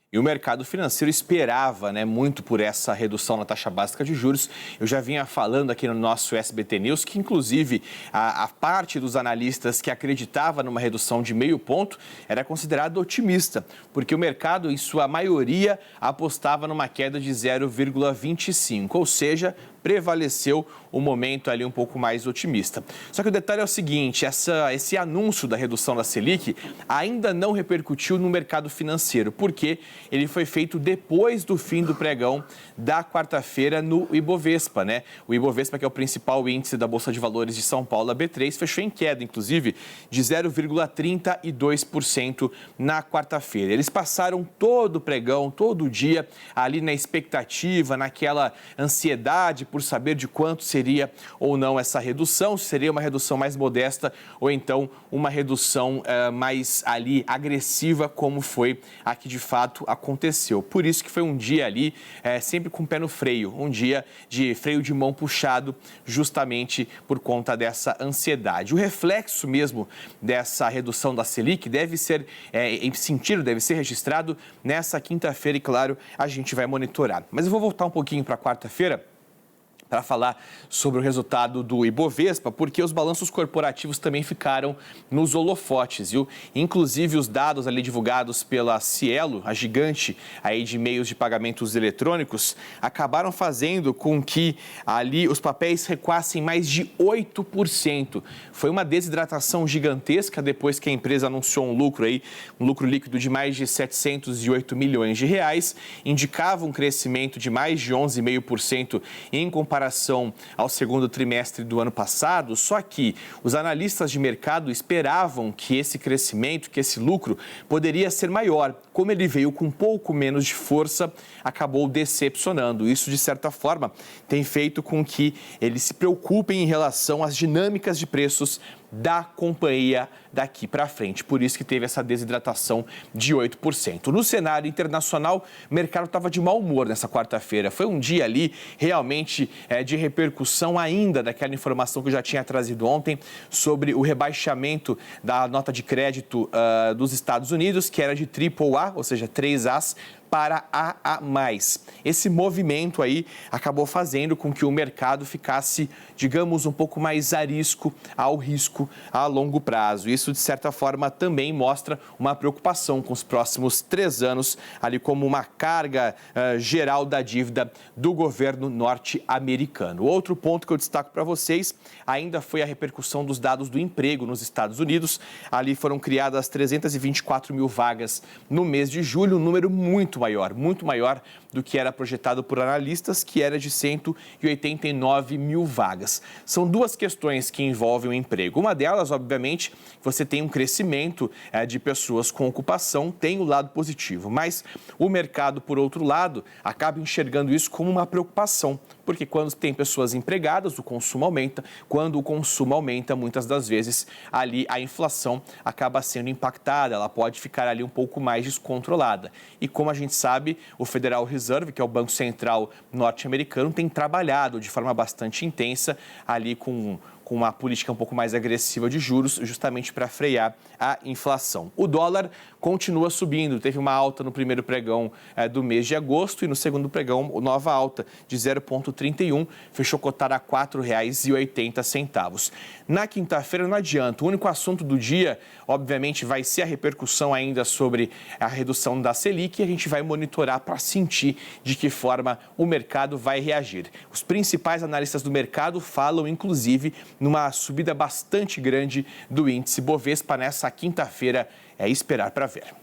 E o mercado financeiro esperava, muito por essa redução na taxa básica de juros. Eu já vinha falando aqui no nosso SBT News que, inclusive, a parte dos analistas que acreditava numa redução de 0,5 ponto era considerada otimista, porque o mercado, em sua maioria, apostava numa queda de 0,25, ou seja, prevaleceu o momento ali um pouco mais otimista. Só que o detalhe é o seguinte, esse anúncio da redução da Selic ainda não repercutiu no mercado financeiro, porque ele foi feito depois do fim do pregão da quarta-feira no Ibovespa, O Ibovespa, que é o principal índice da Bolsa de Valores de São Paulo, a B3, fechou em queda, inclusive, de 0,32% na quarta-feira. Eles passaram todo o pregão, todo o dia, ali na expectativa, naquela ansiedade por saber de quanto seria ou não essa redução, se seria uma redução mais modesta ou então uma redução mais ali agressiva, como foi a que de fato aconteceu. Por isso que foi um dia ali sempre com o pé no freio, um dia de freio de mão puxado, justamente por conta dessa ansiedade. O reflexo mesmo dessa redução da Selic deve ser registrado nessa quinta-feira e, claro, a gente vai monitorar. Mas eu vou voltar um pouquinho para quarta-feira para falar sobre o resultado do Ibovespa, porque os balanços corporativos também ficaram nos holofotes, viu? Inclusive, os dados ali divulgados pela Cielo, a gigante aí de meios de pagamentos eletrônicos, acabaram fazendo com que ali os papéis recuassem mais de 8%. Foi uma desidratação gigantesca depois que a empresa anunciou um lucro líquido de mais de 708 milhões de reais, indicava um crescimento de mais de 11,5% em comparação ao segundo trimestre do ano passado, só que os analistas de mercado esperavam que esse crescimento, que esse lucro poderia ser maior. Como ele veio com um pouco menos de força, acabou decepcionando. Isso, de certa forma, tem feito com que eles se preocupem em relação às dinâmicas de preços da companhia daqui para frente. Por isso que teve essa desidratação de 8%. No cenário internacional, o mercado estava de mau humor nessa quarta-feira. Foi um dia ali realmente de repercussão ainda daquela informação que eu já tinha trazido ontem sobre o rebaixamento da nota de crédito dos Estados Unidos, que era de AAA, ou seja, 3As, para AA+. Esse movimento aí acabou fazendo com que o mercado ficasse, digamos, um pouco mais arisco ao risco a longo prazo. Isso, de certa forma, também mostra uma preocupação com os próximos 3 anos, ali como uma carga geral da dívida do governo norte-americano. Outro ponto que eu destaco para vocês ainda foi a repercussão dos dados do emprego nos Estados Unidos. Ali foram criadas 324 mil vagas no mês de julho, um número muito maior do que era projetado por analistas, que era de 189 mil vagas. São duas questões que envolvem o emprego. Uma delas, obviamente, você tem um crescimento de pessoas com ocupação, tem o lado positivo, mas o mercado, por outro lado, acaba enxergando isso como uma preocupação, porque quando tem pessoas empregadas, o consumo aumenta. Quando o consumo aumenta, muitas das vezes, ali a inflação acaba sendo impactada, ela pode ficar ali um pouco mais descontrolada. E como a gente sabe, o Federal Reserve, que é o Banco Central norte-americano, tem trabalhado de forma bastante intensa ali com uma política um pouco mais agressiva de juros, justamente para frear a inflação. O dólar continua subindo, teve uma alta no primeiro pregão do mês de agosto e no segundo pregão, nova alta de 0,31, fechou cotada a R$ 4,80. Na quinta-feira não adianta, o único assunto do dia, obviamente, vai ser a repercussão ainda sobre a redução da Selic e a gente vai monitorar para sentir de que forma o mercado vai reagir. Os principais analistas do mercado falam, inclusive, numa subida bastante grande do índice Bovespa nessa quinta-feira. É esperar para ver.